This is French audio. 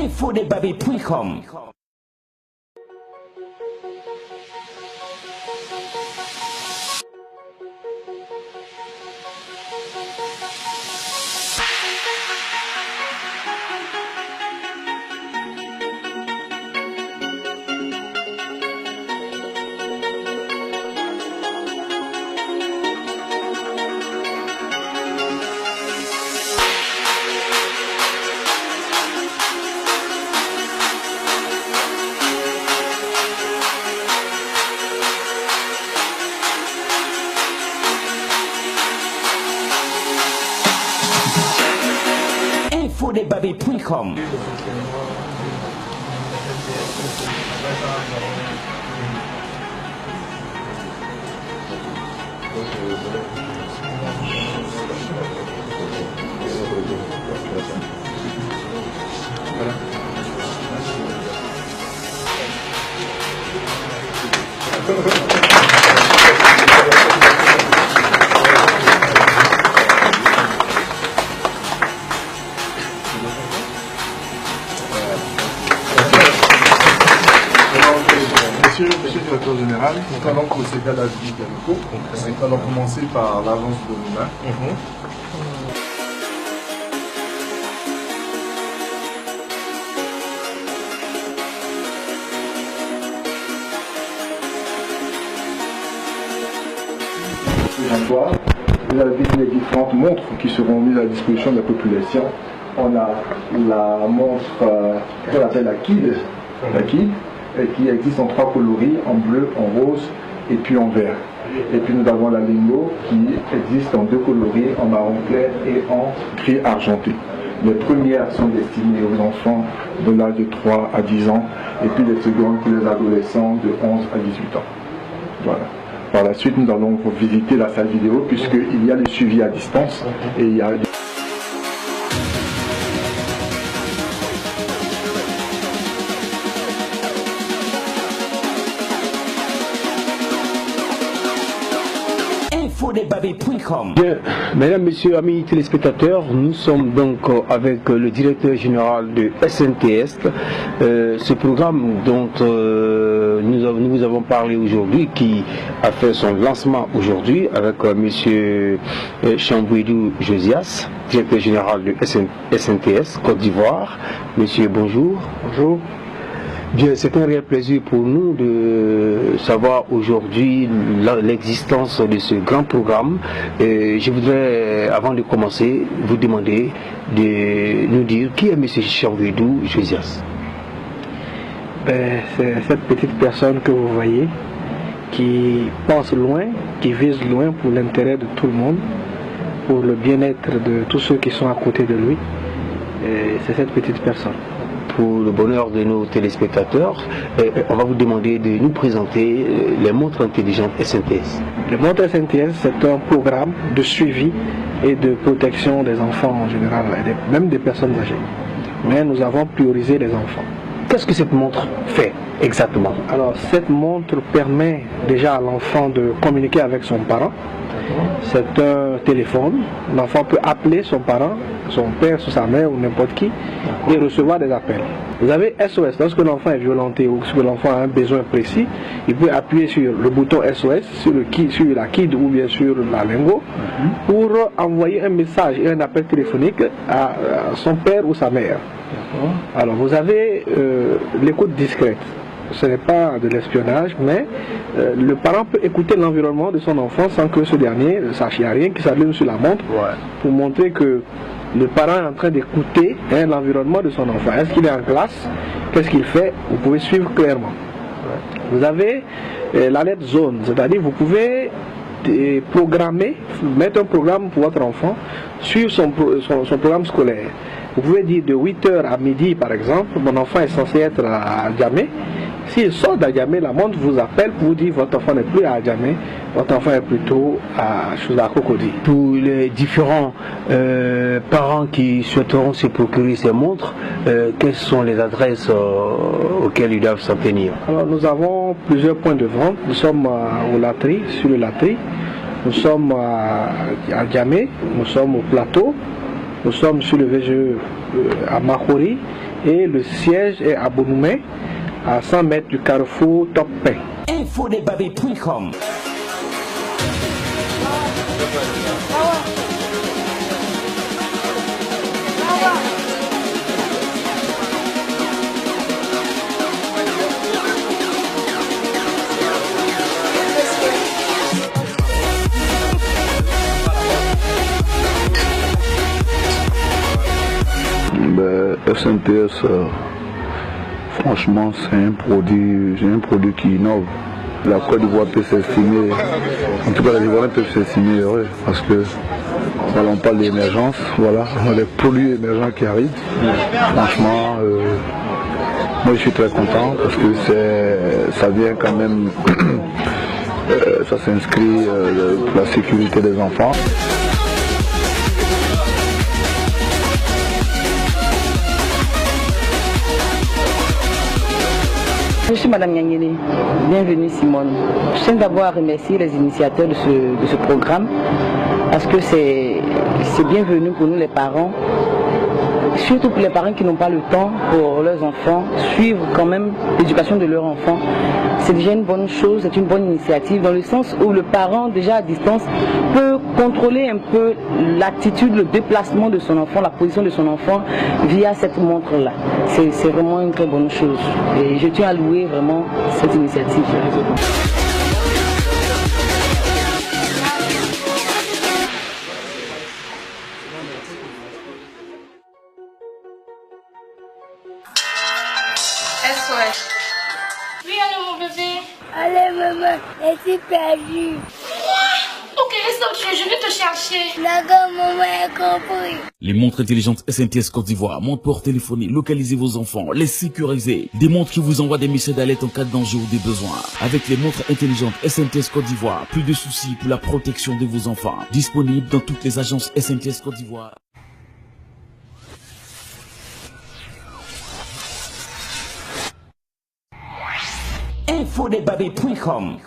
infodebaby.com. infodebaby.com. Monsieur le directeur général, nous allons procéder à la visite des locaux. Nous allons commencer par l'agence de l'humain. Vous avez vu les différentes montres qui seront mises à la disposition de la population. On a la montre qu'on appelle la KID, qui existe en 3 coloris, en bleu, en rose et puis en vert. Et puis nous avons la Lingo qui existe en 2 coloris, en marron clair et en gris argenté. Les premières sont destinées aux enfants de l'âge de 3 à 10 ans et puis les secondes pour les adolescents de 11 à 18 ans. Voilà. Par la suite, nous allons visiter la salle vidéo puisqu'il y a le suivi à distance et il y a Bien, mesdames, messieurs, amis téléspectateurs, nous sommes donc avec le directeur général de SNTS. Ce programme dont nous vous avons parlé aujourd'hui, qui a fait son lancement aujourd'hui avec monsieur Chambouidou Josias, directeur général de SNTS Côte d'Ivoire. Monsieur, bonjour. Bonjour. Bien, c'est un réel plaisir pour nous de savoir aujourd'hui l'existence de ce grand programme. Et je voudrais, avant de commencer, vous demander de nous dire qui est M. Chambouidou Josias. C'est cette petite personne que vous voyez qui pense loin, qui vise loin pour l'intérêt de tout le monde, pour le bien-être de tous ceux qui sont à côté de lui. C'est cette petite personne. Pour le bonheur de nos téléspectateurs, on va vous demander de nous présenter les montres intelligentes SNTS. Les montres SNTS, c'est un programme de suivi et de protection des enfants en général, même des personnes âgées. Mais nous avons priorisé les enfants. Qu'est-ce que cette montre fait exactement? Alors, cette montre permet déjà à l'enfant de communiquer avec son parent. C'est un téléphone. L'enfant peut appeler son parent, son père, sa mère ou n'importe qui, et recevoir des appels. Vous avez SOS. Lorsque l'enfant est violenté ou que l'enfant a un besoin précis, il peut appuyer sur le bouton SOS, sur la KID ou bien sur la Lingo, pour envoyer un message et un appel téléphonique à son père ou sa mère. Alors vous avez l'écoute discrète. Ce n'est pas de l'espionnage, mais le parent peut écouter l'environnement de son enfant sans que ce dernier ne sache. Il n'y a rien qui s'allume sur la montre pour montrer que le parent est en train d'écouter l'environnement de son enfant. Est-ce qu'il est en classe? Qu'est-ce qu'il fait? Vous pouvez suivre clairement. Vous avez l'alerte zone, c'est-à-dire vous pouvez programmer, mettre un programme pour votre enfant sur son programme scolaire. Vous pouvez dire de 8h à midi par exemple, mon enfant est censé être à Djamé. S'il sort d'Adjamé, la montre vous appelle pour vous dire votre enfant n'est plus à Adjamé, votre enfant est plutôt à Cocody. Pour les différents parents qui souhaiteront se procurer ces montres, quelles sont les adresses auxquelles ils doivent s'en tenir? Alors nous avons plusieurs points de vente. Nous sommes au Latry, sur le Latry. Nous sommes à Djamé, nous sommes au Plateau, Nous sommes sur le VGE à Mahori et le siège est à Bonoumé, à 100 mètres du carrefour Top Pain. Infodebabé.com. SNTS, franchement, c'est un produit qui innove. La Côte d'Ivoire peut s'estimer, en tout cas les Ivoiriens peuvent s'estimer heureux parce que voilà, on parle d'émergence, voilà, les produits émergents qui arrivent. Franchement, moi je suis très content parce que ça vient quand même, ça s'inscrit pour la sécurité des enfants. Je suis Madame Nyangele. Bienvenue Simone. Je tiens d'abord à remercier les initiateurs de ce programme parce que c'est bienvenu pour nous les parents, surtout pour les parents qui n'ont pas le temps pour leurs enfants, suivre quand même l'éducation de leurs enfants. C'est déjà une bonne chose, c'est une bonne initiative dans le sens où le parent déjà à distance peut contrôler un peu l'attitude, le déplacement de son enfant, la position de son enfant via cette montre-là. C'est vraiment une très bonne chose et je tiens à louer vraiment cette initiative. SOS. Oui, allô mon bébé. Allez maman, je suis perdue. Ok, laisse-moi, je vais te chercher. D'accord, maman a compris. Les montres intelligentes SNTS Côte d'Ivoire, montres pour téléphoner, localiser vos enfants, les sécuriser. Des montres qui vous envoient des messages d'alerte en cas de danger ou des besoins. Avec les montres intelligentes SNTS Côte d'Ivoire, plus de soucis pour la protection de vos enfants. Disponible dans toutes les agences SNTS Côte d'Ivoire. Infodebabé.com.